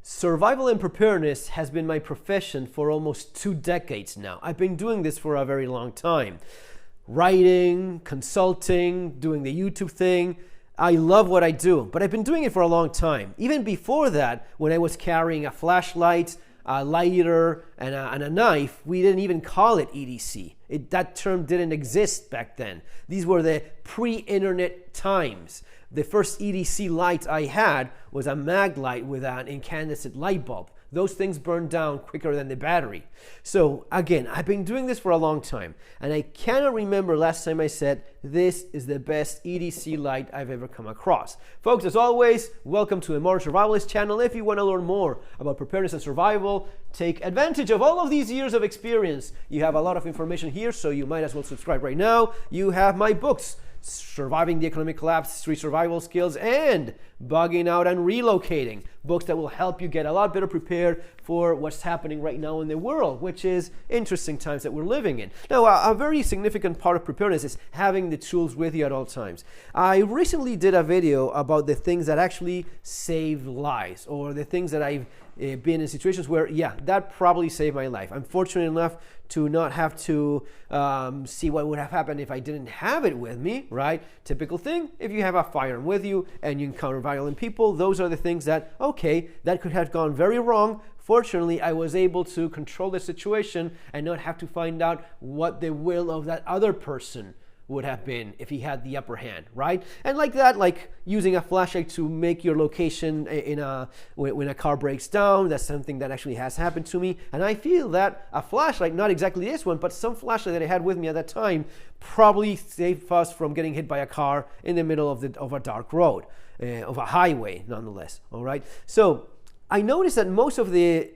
Survival and preparedness has been my profession for almost 2 decades now. I've been doing this for a very long time. Writing, consulting, doing the YouTube thing. I love what I do, but I've been doing it for a long time. Even before that, when I was carrying a flashlight, a lighter, and a knife, we didn't even call it EDC. That term didn't exist back then. These were the pre-internet times. The first EDC light I had was a mag light with an incandescent light bulb. Those things burn down quicker than the battery. So again, I've been doing this for a long time, and I cannot remember last time I said this is the best EDC light I've ever come across. Folks, as always, welcome to the Modern Survivalist channel. If you want to learn more about preparedness and survival, take advantage of all of these years of experience. You have a lot of information here, so you might as well subscribe right now. You have my books, Surviving the Economic Collapse, 3 Survival Skills, and Bugging Out and Relocating. Books that will help you get a lot better prepared for what's happening right now in the world, which is interesting times that we're living in. Now, a very significant part of preparedness is having the tools with you at all times. I recently did a video about the things that actually save lives, or the things that I've been in situations where, yeah, that probably saved my life. I'm fortunate enough to not have to see what would have happened if I didn't have it with me, right? Typical thing, if you have a firearm with you and you encounter violent people, those are the things that, okay, that could have gone very wrong. Fortunately, I was able to control the situation and not have to find out what the will of that other person would have been if he had the upper hand, right? And like that, like using a flashlight to make your location when a car breaks down, that's something that actually has happened to me. And I feel that a flashlight, not exactly this one, but some flashlight that I had with me at that time, probably saved us from getting hit by a car in the middle of a dark road, of a highway, nonetheless. All right. So I noticed that most of the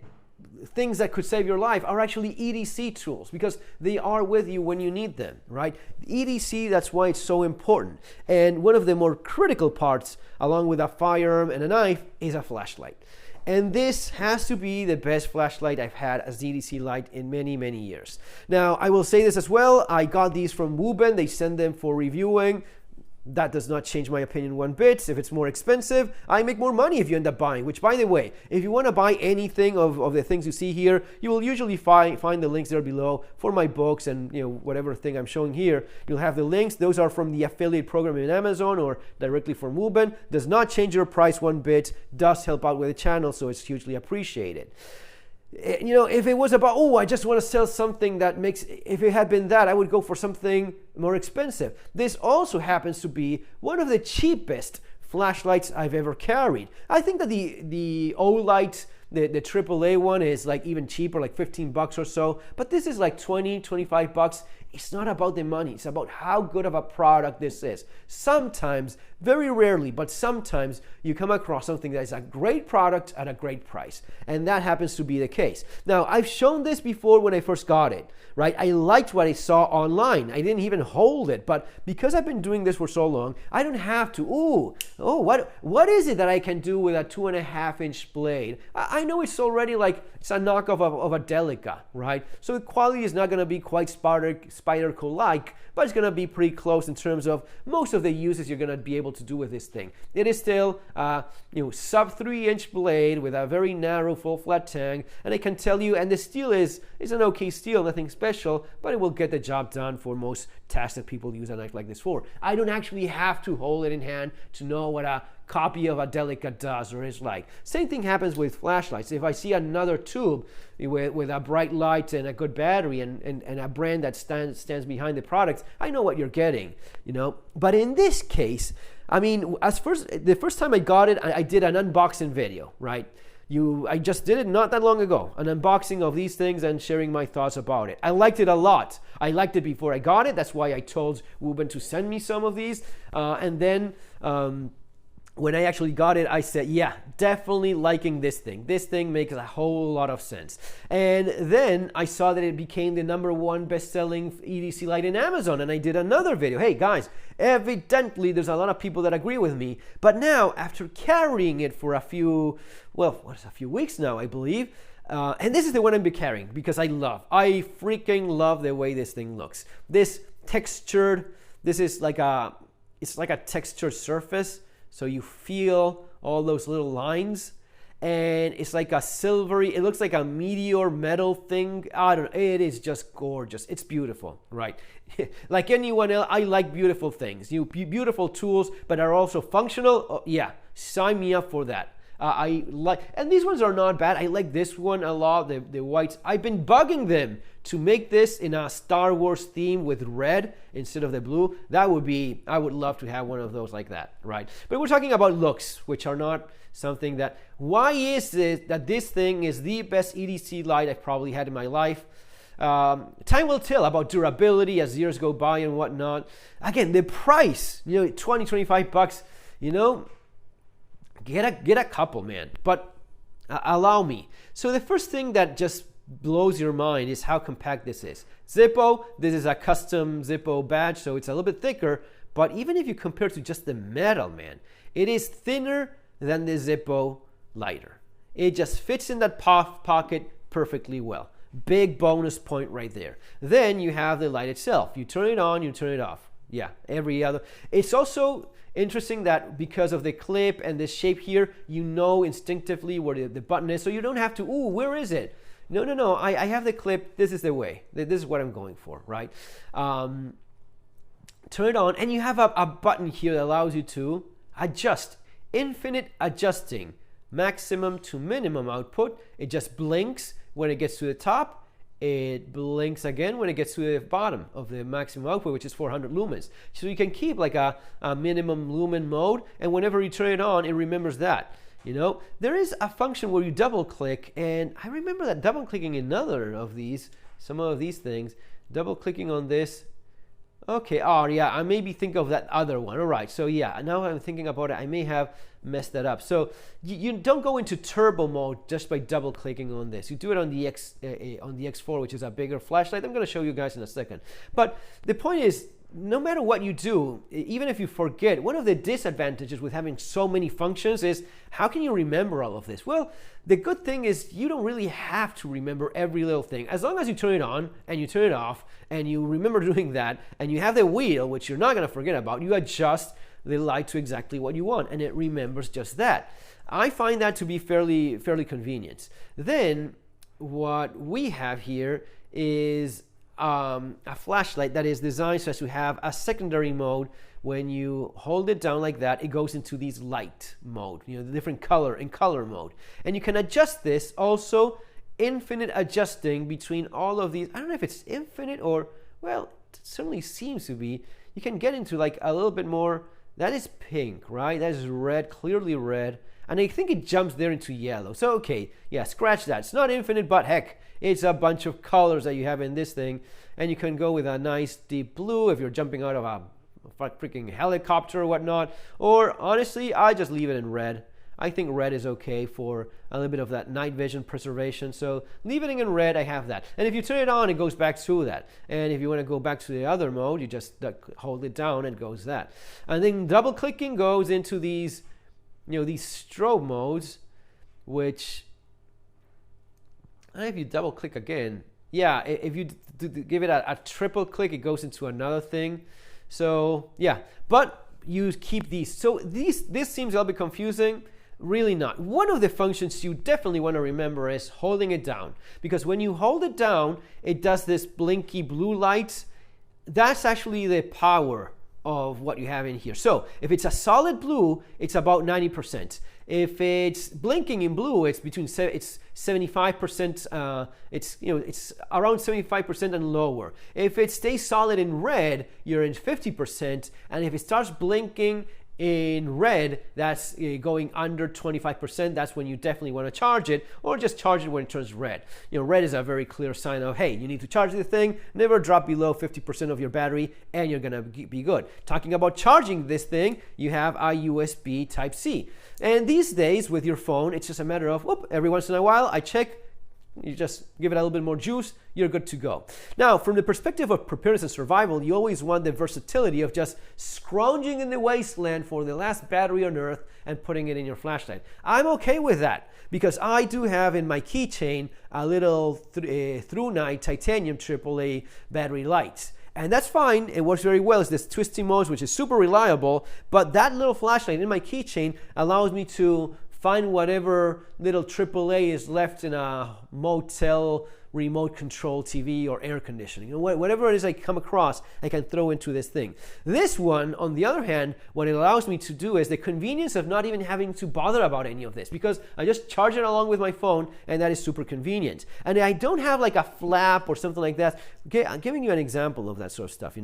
things that could save your life are actually EDC tools because they are with you when you need them, right? EDC, that's why it's so important. And one of the more critical parts, along with a firearm and a knife, is a flashlight. And this has to be the best flashlight I've had as EDC light in many, many years. Now, I will say this as well. I got these from Wuben. They send them for reviewing. That does not change my opinion one bit. If it's more expensive, I make more money if you end up buying, which, by the way, if you want to buy anything of the things you see here, you will usually find the links there below for my books and whatever thing I'm showing here. You'll have the links. Those are from the affiliate program in Amazon or directly from Wuben. Does not change your price one bit. Does help out with the channel, so it's hugely appreciated. If it was about, I just want to sell something that makes, if it had been that, I would go for something more expensive. This also happens to be one of the cheapest flashlights I've ever carried. I think that the Olight, the AAA one is like even cheaper, like $15 or so, but this is like $20, $25. It's not about the money. It's about how good of a product this is. Sometimes, very rarely, but sometimes you come across something that is a great product at a great price. And that happens to be the case. Now, I've shown this before when I first got it, right? I liked what I saw online. I didn't even hold it, but because I've been doing this for so long, I don't have to, what is it that I can do with a 2.5-inch blade? I know it's already like, it's a knockoff of a Delica, right? So the quality is not gonna be quite Spyderco-like, but it's gonna be pretty close in terms of most of the uses you're gonna be able to do with this thing. It is still sub 3-inch blade with a very narrow full flat tang, and I can tell you, and the steel is an okay steel, nothing special, but it will get the job done for most tasks that people use a knife like this for. I don't actually have to hold it in hand to know what a copy of a Delica does or is like. Same thing happens with flashlights. If I see another tube with a bright light and a good battery and a brand that stands behind the product, I know what you're getting, But in this case, I mean, the first time I got it, I did an unboxing video, right? I just did it not that long ago, an unboxing of these things and sharing my thoughts about it. I liked it a lot. I liked it before I got it. That's why I told Wuben to send me some of these. And then when I actually got it, I said, yeah, definitely liking this thing. This thing makes a whole lot of sense. And then I saw that it became the #1 best-selling EDC light in Amazon, and I did another video. Hey, guys, evidently there's a lot of people that agree with me. But now, after carrying it for a few weeks now, I believe, and this is the one I'm carrying because I freaking love the way this thing looks. This is like it's like a textured surface. So you feel all those little lines, and it's like a silvery, it looks like a meteor metal thing. I don't know, it is just gorgeous. It's beautiful, right? Like anyone else, I like beautiful things. Beautiful tools, but are also functional. Oh, yeah, sign me up for that. I like, and these ones are not bad. I like this one a lot, the whites. I've been bugging them to make this in a Star Wars theme with red instead of the blue. That would be, I would love to have one of those like that, right? But we're talking about looks, which are not something that, why is it that this thing is the best EDC light I've probably had in my life? Time will tell about durability as years go by and whatnot. Again, the price, 20, 25 bucks, get a couple, man. But allow me. So the first thing that just blows your mind is how compact this is. Zippo, this is a custom Zippo badge, so it's a little bit thicker. But even if you compare to just the metal, man, it is thinner than the Zippo lighter. It just fits in that pocket perfectly well. Big bonus point right there. Then you have the light itself. You turn it on, you turn it off. Yeah, every other. It's also interesting that because of the clip and the shape here, you know instinctively where the button is, so you don't have to, ooh, where is it? No, I have the clip, this is the way. This is what I'm going for, right? Turn it on, and you have a button here that allows you to adjust. Infinite adjusting, maximum to minimum output. It just blinks when it gets to the top. It blinks again when it gets to the bottom of the maximum output, which is 400 lumens. So you can keep like a minimum lumen mode, and whenever you turn it on, it remembers that. There is a function where you double click, and I remember that double clicking some of these things, double clicking on this. Okay, oh yeah, I maybe think of that other one. All right, so yeah, now I'm thinking about it, I may have messed that up. So you don't go into turbo mode just by double clicking on this. You do it on the X4, which is a bigger flashlight. I'm going to show you guys in a second. But the point is, no matter what you do, even if you forget, one of the disadvantages with having so many functions is how can you remember all of this? Well, the good thing is you don't really have to remember every little thing. As long as you turn it on and you turn it off and you remember doing that and you have the wheel, which you're not going to forget about, you adjust the light to exactly what you want and it remembers just that. I find that to be fairly convenient. Then what we have here is a flashlight that is designed so as to have a secondary mode. When you hold it down like that, it goes into these light mode, the different color mode. And you can adjust this also, infinite adjusting between all of these. I don't know if it's infinite or, well, it certainly seems to be. You can get into like a little bit more. That is pink, right? That is red, clearly red. And I think it jumps there into yellow. So, okay, yeah, scratch that. It's not infinite, but heck, it's a bunch of colors that you have in this thing. And you can go with a nice deep blue if you're jumping out of a freaking helicopter or whatnot. Or honestly, I just leave it in red. I think red is okay for a little bit of that night vision preservation. So leave it in red, I have that. And if you turn it on, it goes back to that. And if you want to go back to the other mode, you just hold it down and it goes that. And then double clicking goes into these, these strobe modes, which, if you double click again, yeah, if you give it a triple click, it goes into another thing. So yeah, but you keep these. So this seems a little bit confusing. Really not. One of the functions you definitely want to remember is holding it down, because when you hold it down, it does this blinky blue light. That's actually the power of what you have in here. So if it's a solid blue, it's about 90%. If it's blinking in blue, it's 75%. It's around 75% and lower. If it stays solid in red, you're in 50%, and if it starts blinking in red, that's going under 25%. That's when you definitely want to charge it, or just charge it when it turns red. Red is a very clear sign of, hey, you need to charge the thing. Never drop below 50% of your battery, and you're gonna be good. Talking about charging this thing, you have a USB Type-C. And these days with your phone, it's just a matter of, every once in a while, I check. You just give it a little bit more juice, you're good to go. Now, from the perspective of preparedness and survival, you always want the versatility of just scrounging in the wasteland for the last battery on Earth and putting it in your flashlight. I'm okay with that, because I do have in my keychain a little through night titanium AAA battery light. And that's fine, it works very well. It's this twisty mode, which is super reliable, but that little flashlight in my keychain allows me to find whatever little AAA is left in a motel remote control TV or air conditioning. Whatever it is I come across, I can throw into this thing. This one, on the other hand, what it allows me to do is the convenience of not even having to bother about any of this, because I just charge it along with my phone, and that is super convenient. And I don't have like a flap or something like that. Okay, I'm giving you an example of that sort of stuff,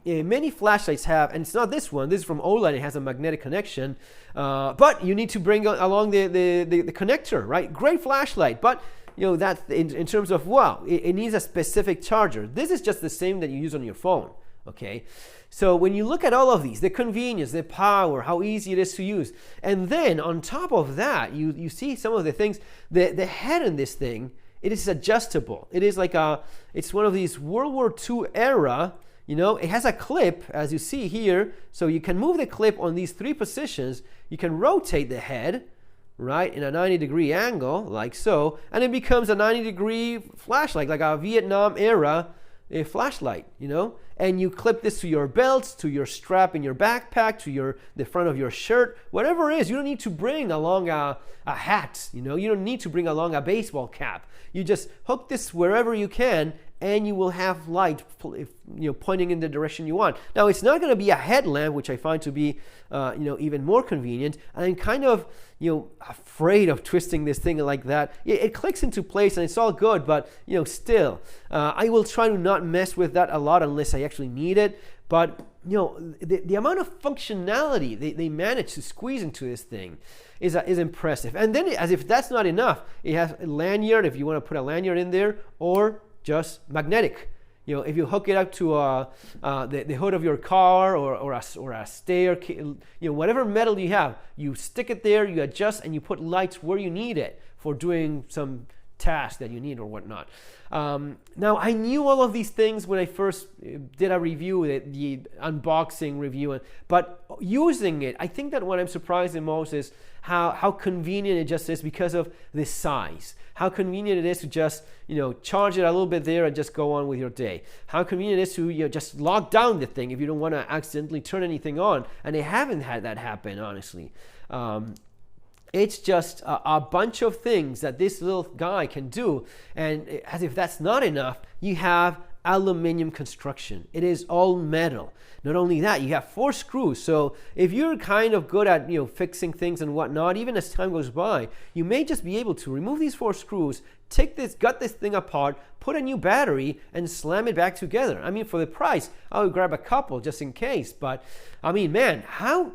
many flashlights have, and it's not this one, this is from OLED, it has a magnetic connection, but you need to bring along the connector, right? Great flashlight, but that in terms of, it needs a specific charger. This is just the same that you use on your phone, okay? So when you look at all of these, the convenience, the power, how easy it is to use, and then on top of that, you see some of the things, the head in this thing, it is adjustable. It is like it's one of these World War II era, it has a clip, as you see here, so you can move the clip on these 3 positions, you can rotate the head, right, in a 90-degree angle, like so, and it becomes a 90-degree flashlight, like a Vietnam era flashlight, and you clip this to your belt, to your strap in your backpack, to the front of your shirt, whatever it is. You don't need to bring along a hat, you don't need to bring along a baseball cap. You just hook this wherever you can, and you will have light pointing in the direction you want. Now, it's not going to be a headlamp, which I find to be even more convenient, and I'm kind of afraid of twisting this thing like that. It clicks into place and it's all good, but still, I will try to not mess with that a lot unless I actually need it. But the amount of functionality they manage to squeeze into this thing is impressive. And then, as if that's not enough, it has a lanyard if you want to put a lanyard in there, or just magnetic. If you hook it up to the hood of your car or a stair, whatever metal you have, you stick it there, you adjust, and you put lights where you need it for doing some task that you need or whatnot. Now, I knew all of these things when I first did a review, the unboxing review, but using it, I think that what I'm surprised the most is how convenient it just is because of the size. How convenient it is to just, charge it a little bit there and just go on with your day. How convenient it is to just lock down the thing if you don't want to accidentally turn anything on. And I haven't had that happen, honestly. It's just a bunch of things that this little guy can do. And as if that's not enough, you have aluminum construction. It is all metal. Not only that, you have 4 screws. So if you're kind of good at fixing things and whatnot, even as time goes by, you may just be able to remove these 4 screws, gut this thing apart, put a new battery, and slam it back together. I mean, for the price, I would grab a couple just in case. But I mean, man, how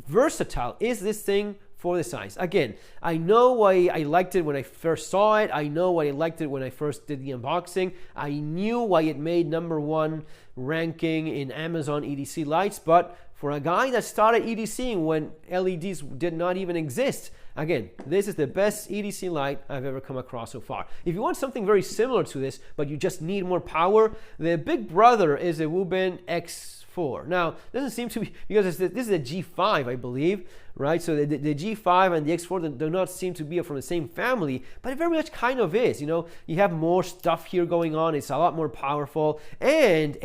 versatile is this thing for the size? Again, I know why I liked it when I first saw it. I know why I liked it when I first did the unboxing. I knew why it made #1 ranking in Amazon EDC lights. But for a guy that started EDCing when LEDs did not even exist, again, this is the best EDC light I've ever come across so far. If you want something very similar to this, but you just need more power, the big brother is a Wuben X4. Now, doesn't seem to be, because this is a G5, I believe, right? So the G5 and the X4 do not seem to be from the same family, but it very much kind of is. You have more stuff here going on. It's a lot more powerful, and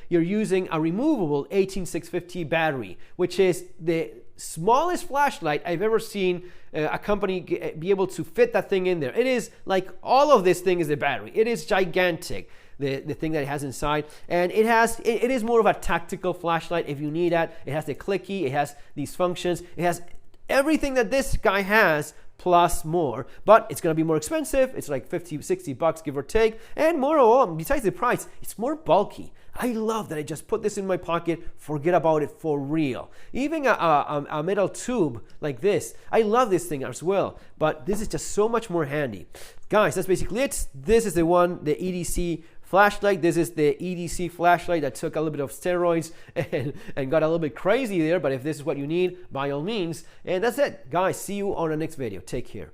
you're using a removable 18650 battery, which is the smallest flashlight I've ever seen a company be able to fit that thing in there. It is like all of this thing is the battery. It is gigantic. The thing that it has inside, and it is more of a tactical flashlight if you need that. It has the clicky, it has these functions, it has everything that this guy has plus more, but it's going to be more expensive. It's like $50-$60 give or take, and more, besides the price, it's more bulky. I love that I just put this in my pocket, forget about it for real. Even a metal tube like this, I love this thing as well, but this is just so much more handy. Guys, that's basically it. This is the EDC flashlight. This is the EDC flashlight that took a little bit of steroids and got a little bit crazy there, but if this is what you need, by all means. And that's it, guys. See you on the next video. Take care.